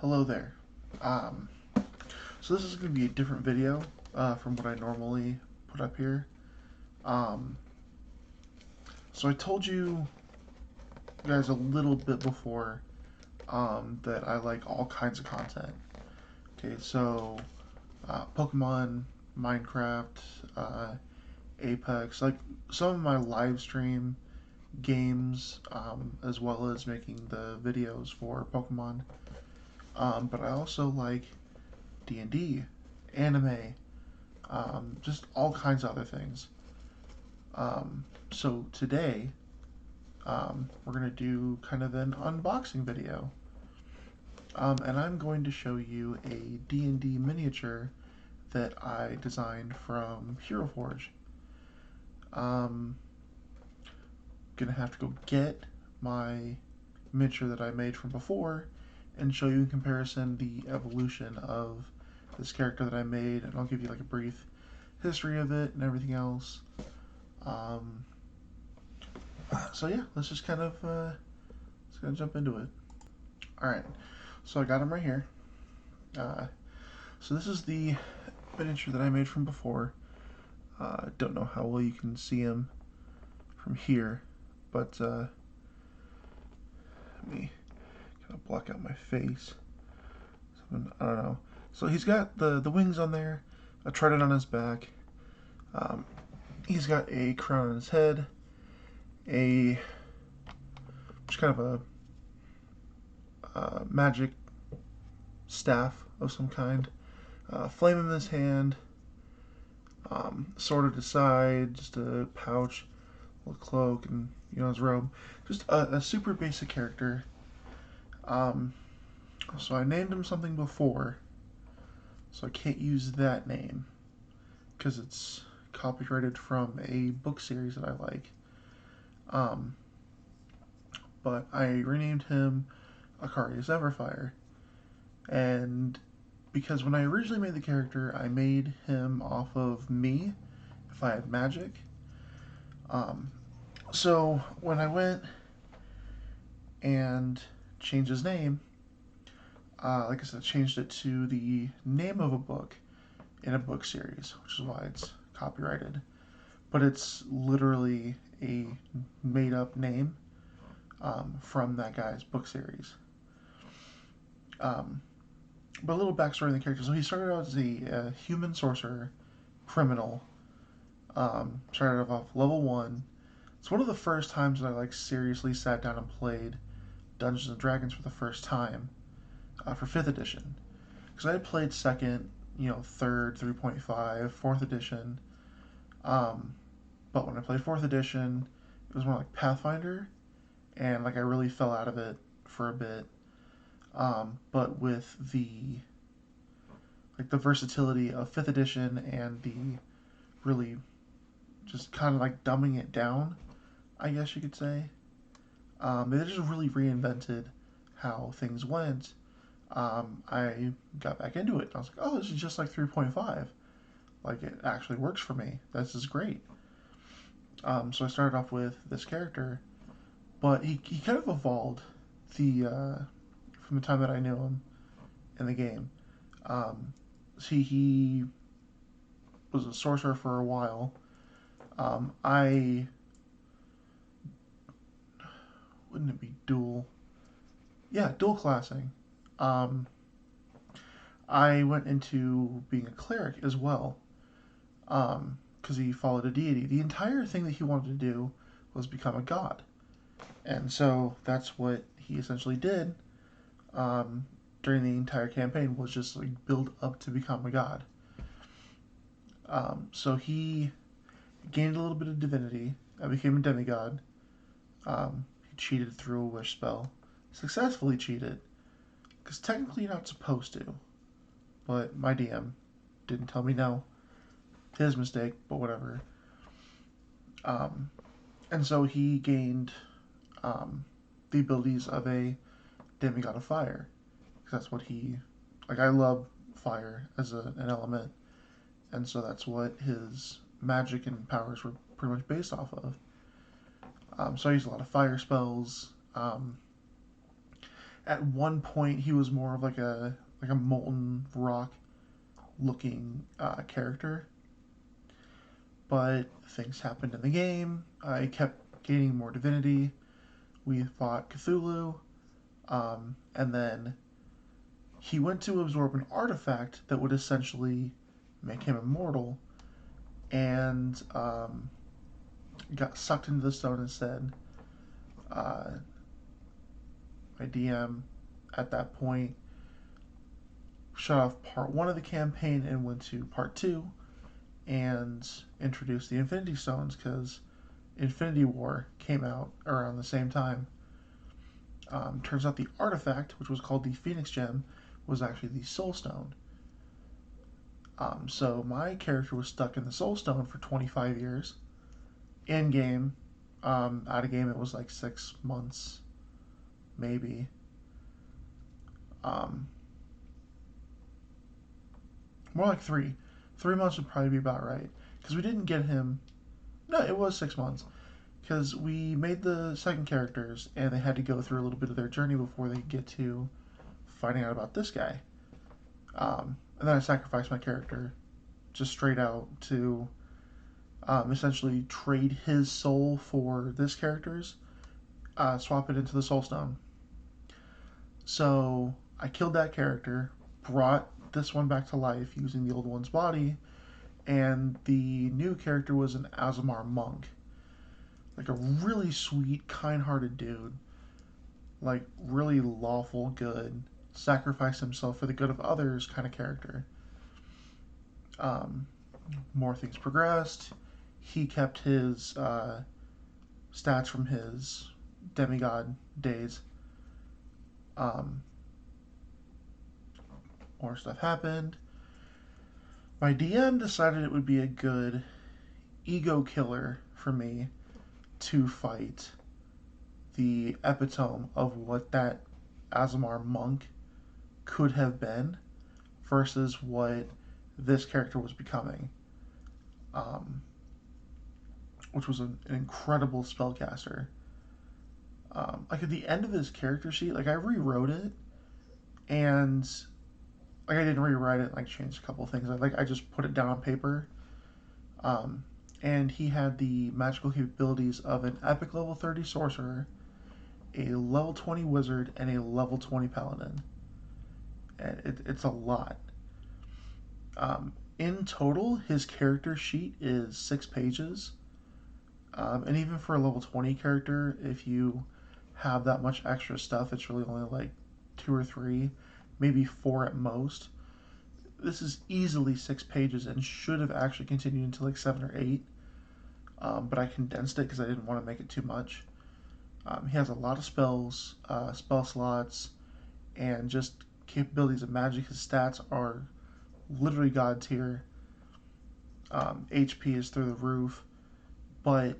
Hello there. Um, so this is going to be a different video from what I normally put up here. Um, so I told you guys a little bit before that I like all kinds of content. Okay, so Pokemon, Minecraft, uh, Apex, like some of my live stream games, as well as making the videos for Pokemon. But I also like D&D, anime, just all kinds of other things. So today, we're going to do kind of an unboxing video. And I'm going to show you a D&D miniature that I designed from Hero Forge. Gonna have to go get my miniature that I made from before and show you in comparison the evolution of this character that I made, and I'll give you like a brief history of it and everything else. Um, so yeah, let's just kind of jump into it. All right, so I got him right here. So this is the miniature that I made from before. Don't know how well you can see him from here, but let me kind of block out my face. I don't know. So he's got the wings on there, a trident on his back. He's got a crown on his head, a just kind of a magic staff of some kind, flame in his hand, sword at his side, just a pouch, a little cloak, and his robe. Just a super basic character. So I named him something before, so I can't use that name because it's copyrighted from a book series that I like. But I renamed him Akarius Everfire, and because when I originally made the character, I made him off of me if I had magic. So when I went and changed his name, like I said, changed it to the name of a book in a book series, which is why it's copyrighted. But it's literally a made up name from that guy's book series. But a little backstory on the character. So he started out as a human sorcerer, criminal. Started off level 1. It's one of the first times that I seriously sat down and played Dungeons and Dragons for the first time for 5th edition. Because I had played 2nd, 3rd, 3.5, 4th edition. But when I played 4th edition, it was more like Pathfinder, and I really fell out of it for a bit. But with the versatility of 5th edition and the really just kind of dumbing it down, I guess you could say. They just really reinvented how things went. I got back into it. I was like, oh, this is just like 3.5. It actually works for me. This is great. So I started off with this character, but he kind of evolved from the time that I knew him in the game. He was a sorcerer for a while. I wouldn't it be dual? Yeah, dual classing. Um, I went into being a cleric as well, because he followed a deity. The entire thing that he wanted to do was become a god, and so that's what he essentially did during the entire campaign, was just build up to become a god. So he gained a little bit of divinity. I became a demigod. He cheated through a wish spell, successfully cheated, because technically you're not supposed to, but my DM didn't tell me no. His mistake, but whatever. And so he gained the abilities of a demigod of fire, because that's what he I love fire as an element, and so that's what his magic and powers were pretty much based off of. So I used a lot of fire spells, At one point, he was more of like a molten rock looking character, but things happened in the game. I kept gaining more divinity. We fought Cthulhu, and then he went to absorb an artifact that would essentially make him immortal, and got sucked into the stone instead. Uh, my DM at that point shut off part one of the campaign and went to part two and introduced the Infinity Stones because Infinity War came out around the same time. Turns out the artifact, which was called the Phoenix Gem, was actually the Soul Stone. So my character was stuck in the Soul Stone for 25 years. In game, out of game, it was like 6 months, maybe. Um, More like three. 3 months would probably be about right. Because we didn't get him. No, it was 6 months. Because we made the second characters, and they had to go through a little bit of their journey before they get to finding out about this guy. And then I sacrificed my character just straight out to essentially trade his soul for this character's, swap it into the Soul Stone. So I killed that character, brought this one back to life using the old one's body, and the new character was an Azamar monk. Like a really sweet, kind hearted dude. Like really lawful good, sacrifice himself for the good of others kind of character. Um, More things progressed. He kept his stats from his demigod days. Um, more stuff happened. My DM decided it would be a good ego killer for me to fight the epitome of what that Azamar monk could have been versus what this character was becoming, um, which was an incredible spellcaster. Like at the end of his character sheet, like I rewrote it, and like I didn't rewrite it, like changed a couple of things. I just put it down on paper. Um, and he had the magical capabilities of an epic level 30 sorcerer, a level 20 wizard, and a level 20 paladin. And it's a lot. In total, his character sheet is 6 pages. And even for a level 20 character, if you have that much extra stuff, it's really only like two or three, maybe four at most. This is easily 6 pages and should have actually continued into like seven or eight, but I condensed it because I didn't want to make it too much. He has a lot of spells, spell slots, and just capabilities of magic. His stats are literally god tier. HP is through the roof, but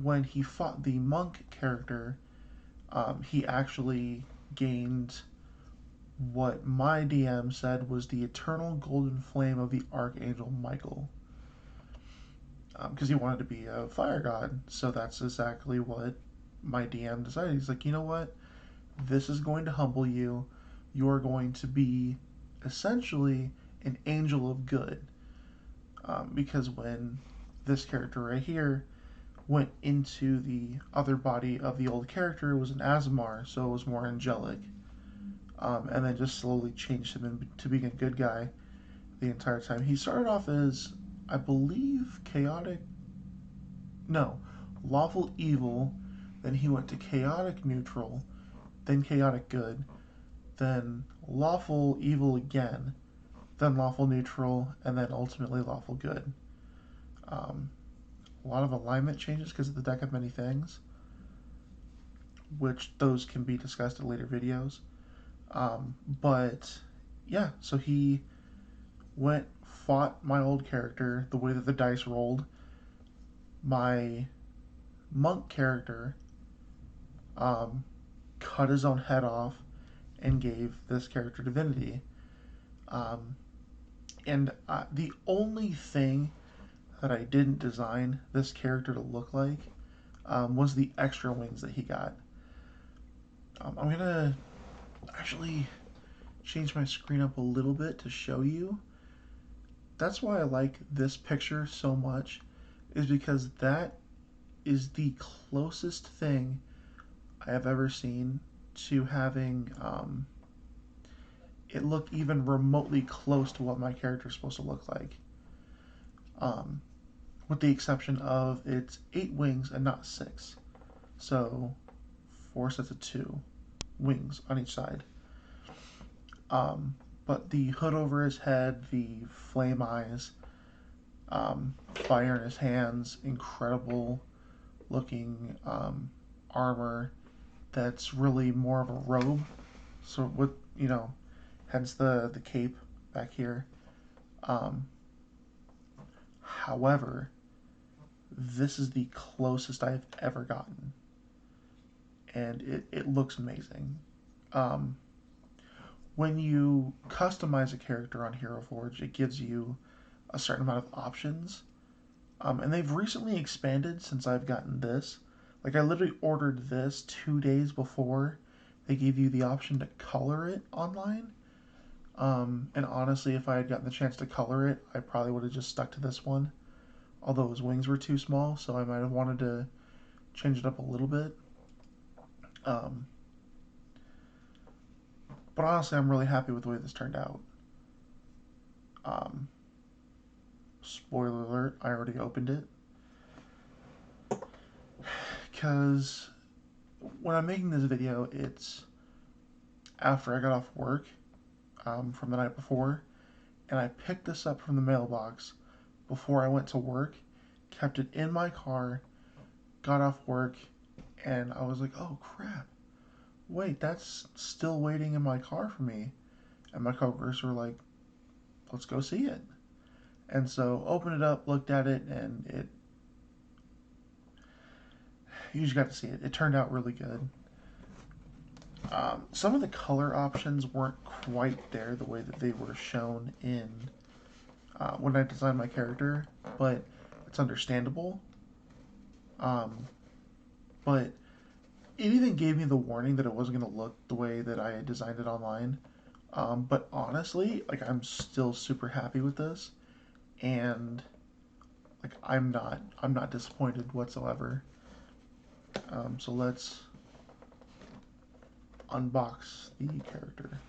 when he fought the monk character, he actually gained what my DM said was the eternal golden flame of the Archangel Michael. Because he wanted to be a fire god, so that's exactly what my DM decided. He's like, you know what? This is going to humble you. You're going to be essentially an angel of good. Because when this character right here went into the other body of the old character, it was an Azamar, so it was more angelic. And then just slowly changed him into being a good guy the entire time. He started off as, I believe, chaotic. No, lawful evil. Then he went to chaotic neutral, then chaotic good, then lawful evil again, then lawful neutral, and then ultimately lawful good. Um, a lot of alignment changes because of the deck of many things, which those can be discussed in later videos. But yeah, so he went, fought my old character the way that the dice rolled. My monk character cut his own head off and gave this character divinity. Um, and the only thing that I didn't design this character to look like was the extra wings that he got. I'm gonna actually change my screen up a little bit to show you. That's why I like this picture so much, is because that is the closest thing I have ever seen to having it look even remotely close to what my character is supposed to look like. Um, with the exception of it's 8 wings and not 6. So 4 sets of 2 wings on each side. Um, but the hood over his head, the flame eyes, fire in his hands, incredible looking armor that's really more of a robe. So with hence the cape back here. Um, However, this is the closest I've ever gotten, and it looks amazing. Um, when you customize a character on Hero Forge, it gives you a certain amount of options, and they've recently expanded since I've gotten this. Like I literally ordered this 2 days before they gave you the option to color it online. And honestly, if I had gotten the chance to color it, I probably would have just stuck to this one. Although his wings were too small, so I might have wanted to change it up a little bit. Um, but honestly, I'm really happy with the way this turned out. Um, Spoiler alert, I already opened it. Because when I'm making this video, it's after I got off work from the night before, and I picked this up from the mailbox before I went to work, kept it in my car, got off work, and I was like, oh crap, wait, that's still waiting in my car for me. And my coworkers were like, let's go see it. And so opened it up, looked at it, and you just got to see it. It turned out really good. Some of the color options weren't quite there the way that they were shown in when I designed my character, but it's understandable. Um, but it even gave me the warning that it wasn't going to look the way that I had designed it online. But honestly, like I'm still super happy with this, and like I'm not disappointed whatsoever. So let's unbox the character.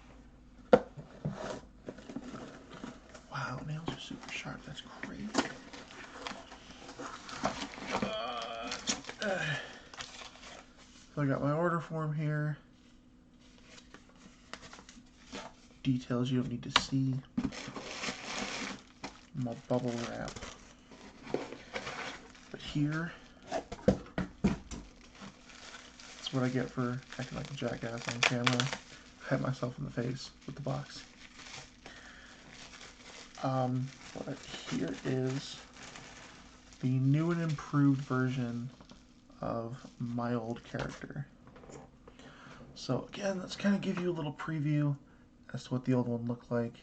Wow, nails are super sharp. That's great. So I got my order form here. Details you don't need to see. My bubble wrap. But here, that's what I get for acting like a jackass on camera. I hit myself in the face with the box. But here is the new and improved version of my old character. So again, let's kind of give you a little preview as to what the old one looked like.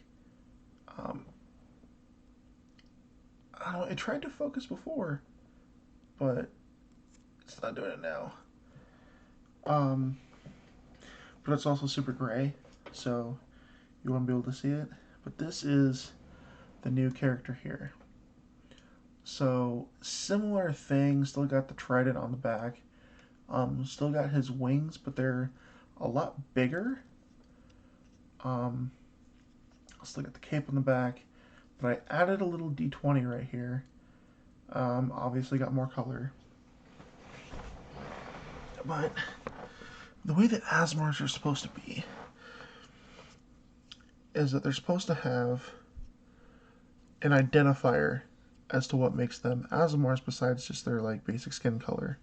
I don't know, it tried to focus before, but it's not doing it now. But it's also super gray, so you won't be able to see it. But this is the new character here. So similar thing, still got the trident on the back. Still got his wings, but they're a lot bigger. Still got the cape on the back, but I added a little D20 right here. Obviously got more color. But the way that Asmars are supposed to be is that they're supposed to have an identifier as to what makes them Asmars besides just their like basic skin color.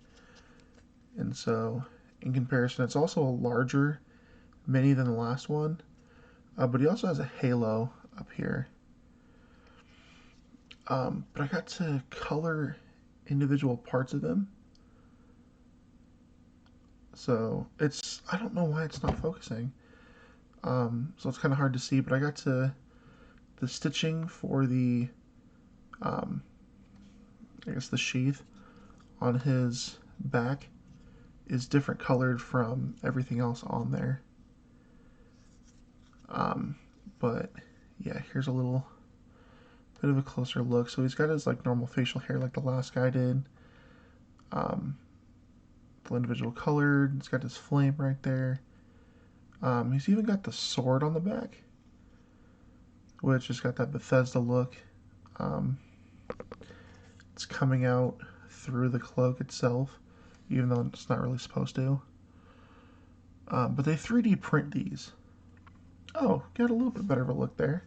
And so in comparison, it's also a larger mini than the last one, but he also has a halo up here. But I got to color individual parts of him, so I don't know why it's not focusing. So it's kind of hard to see, but I got to the stitching for the I guess the sheath on his back is different colored from everything else on there. Um, but yeah, here's a little bit of a closer look. So he's got his like normal facial hair like the last guy did. The individual colored. He's got his flame right there. He's even got the sword on the back, which has got that Bethesda look. It's coming out through the cloak itself, even though it's not really supposed to. But they 3D print these. Oh, got a little bit better of a look there.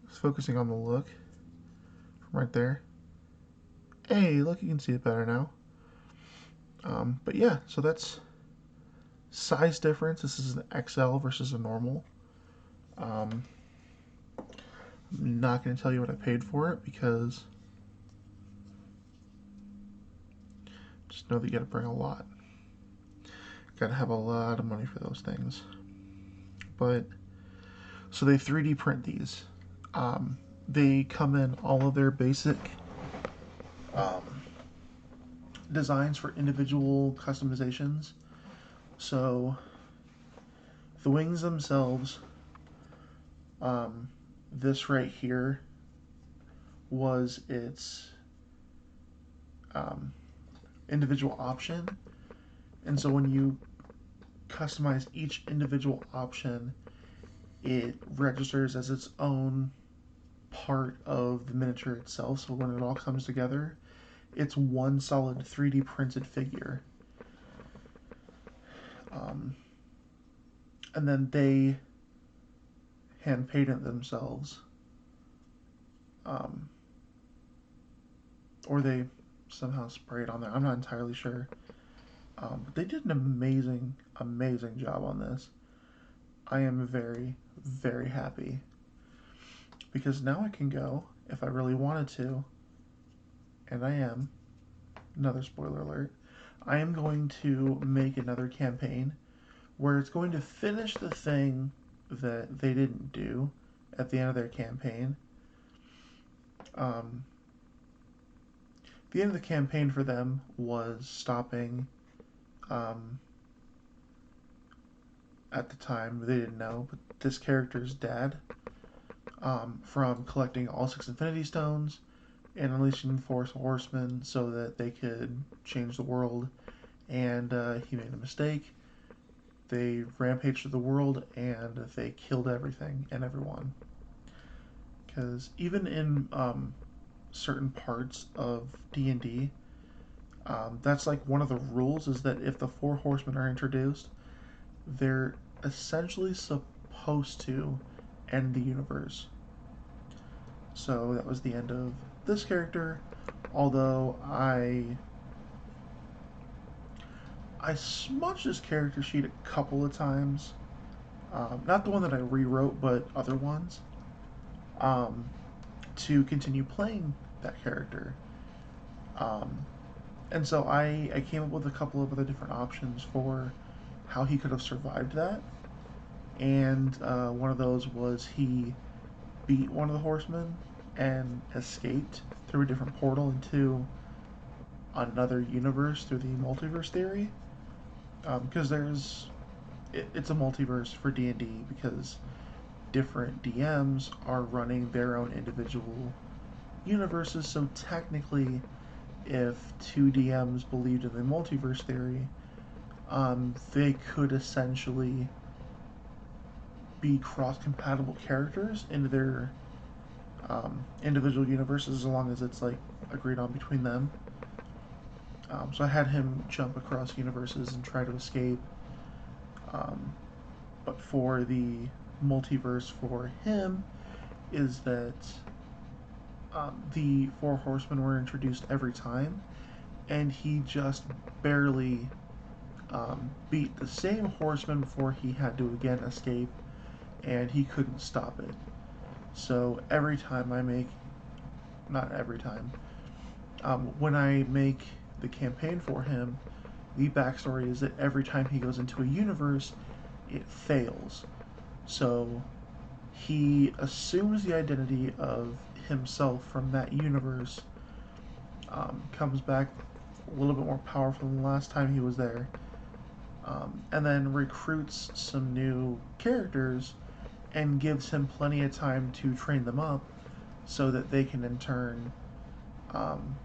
Just focusing on the look from right there. Hey, look, you can see it better now. But yeah, so that's size difference. This is an XL versus a normal. I'm not going to tell you what I paid for it because just know that you got to bring a lot. Got to have a lot of money for those things. But so they 3D print these. They come in all of their basic designs for individual customizations. So the wings themselves, this right here was its individual option. And so when you customize each individual option, it registers as its own part of the miniature itself. So when it all comes together, it's one solid 3D printed figure. And then they hand paint it themselves. Or they somehow spray it on there. I'm not entirely sure. But they did an amazing, amazing job on this. I am very, very happy. Because now I can go, if I really wanted to, and I am, another spoiler alert, I am going to make another campaign where it's going to finish the thing that they didn't do at the end of their campaign. The end of the campaign for them was stopping, at the time, they didn't know, but this character's dad, from collecting all 6 Infinity Stones and unleashing the Force Horsemen so that they could change the world, and he made a mistake. They rampaged through the world and they killed everything and everyone. Because even in certain parts of D&D, that's like one of the rules is that if the 4 horsemen are introduced, they're essentially supposed to end the universe. So that was the end of this character, although I smudged this character sheet a couple of times. Not the one that I rewrote, but other ones. To continue playing that character. And so I came up with a couple of other different options for how he could have survived that. And one of those was he beat one of the horsemen and escaped through a different portal into another universe through the multiverse theory. Because it's a multiverse for D&D because different DMs are running their own individual universes. So technically, if 2 DMs believed in the multiverse theory, they could essentially be cross-compatible characters into their individual universes as long as it's like agreed on between them. So I had him jump across universes and try to escape. But for the multiverse for him is that the 4 horsemen were introduced every time, and he just barely beat the same horseman before he had to again escape, and he couldn't stop it. So every time I make, not every time, when I make the campaign for him, the backstory is that every time he goes into a universe, it fails. So he assumes the identity of himself from that universe, comes back a little bit more powerful than the last time he was there, and then recruits some new characters and gives him plenty of time to train them up so that they can in turn um,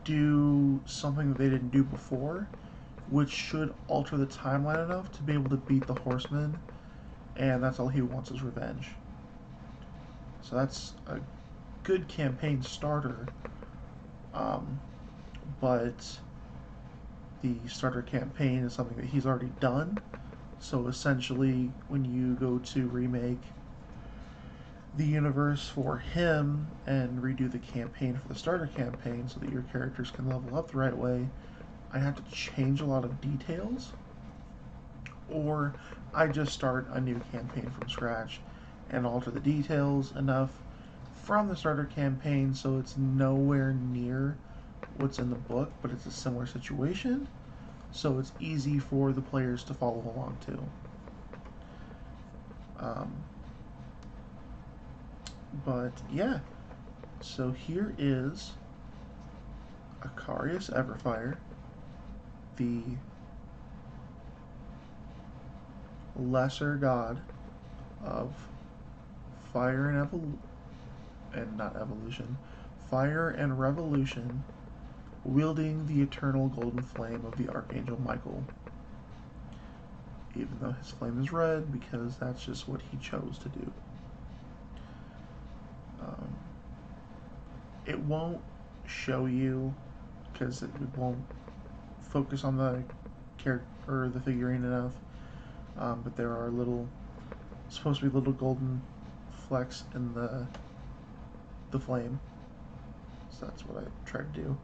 do something that they didn't do before, which should alter the timeline enough to be able to beat the Horsemen, and that's all he wants is revenge. So that's a good campaign starter, um, but the starter campaign is something that he's already done. So essentially, when you go to remake the universe for him and redo the campaign for the starter campaign so that your characters can level up the right way, I have to change a lot of details, or I just start a new campaign from scratch and alter the details enough from the starter campaign so it's nowhere near what's in the book, but it's a similar situation, so it's easy for the players to follow along too. Um, but yeah, so here is Acarius Everfire, the lesser god of fire and not evolution, fire and revolution, wielding the eternal golden flame of the Archangel Michael. Even though his flame is red, because that's just what he chose to do. Um, it won't show you, because it won't focus on the character or the figurine enough. But there are supposed to be little golden flecks in the flame. So that's what I tried to do.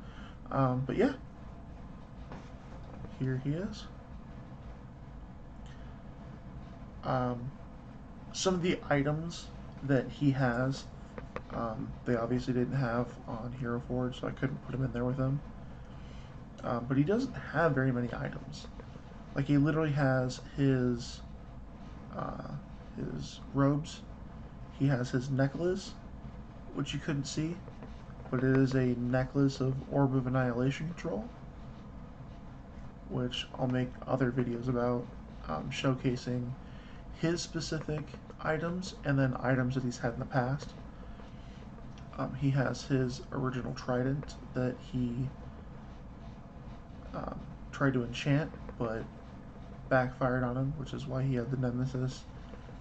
But yeah, here he is. Some of the items that he has, they obviously didn't have on Hero Forge, so I couldn't put him in there with him. But he doesn't have very many items. Like, he literally has his robes. He has his necklace, which you couldn't see, but it is a necklace of Orb of Annihilation Control, which I'll make other videos about, showcasing his specific items and then items that he's had in the past. He has his original trident that he tried to enchant, but backfired on him, which is why he had the nemesis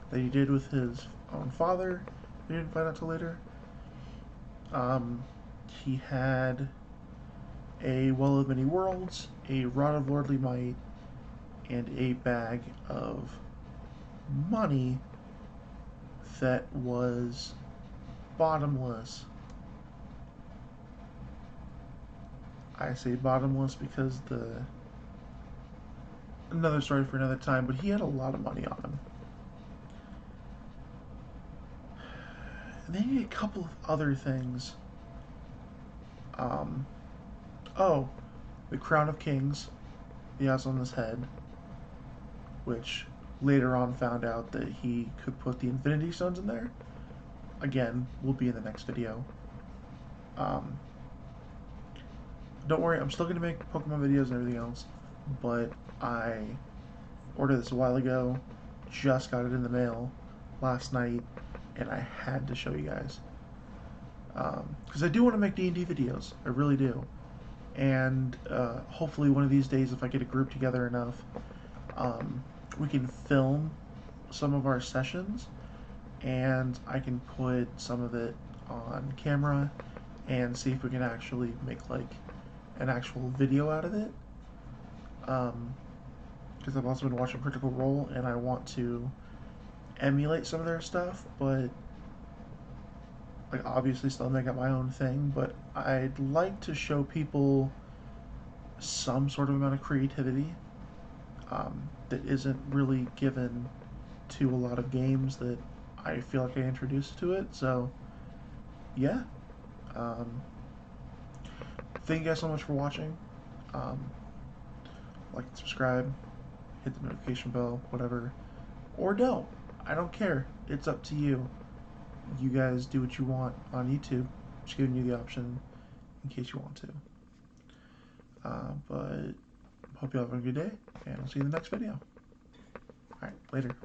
that he did with his own father. We didn't find out till later. He had a Well of Many Worlds, a Rod of Lordly Might, and a bag of money that was bottomless. I say bottomless because another story for another time, but he had a lot of money on him. And then a couple of other things. Oh, the Crown of Kings he has on his head, which later on found out that he could put the Infinity Stones in there. Again, will be in the next video. Don't worry, I'm still going to make Pokemon videos and everything else, but I ordered this a while ago, just got it in the mail last night, and I had to show you guys. Because I do want to make D&D videos, I really do. And hopefully one of these days, if I get a group together enough, we can film some of our sessions, and I can put some of it on camera and see if we can actually make like an actual video out of it. Because I've also been watching Critical Role and I want to emulate some of their stuff, but like obviously still make up my own thing. But I'd like to show people some sort of amount of creativity that isn't really given to a lot of games that I feel like I introduced to it. So yeah, thank you guys so much for watching. Like and subscribe, hit the notification bell, whatever, or don't. I don't care. It's up to you. You guys do what you want on YouTube. Just giving you the option in case you want to. But hope you have a good day, and I'll see you in the next video. Alright, later.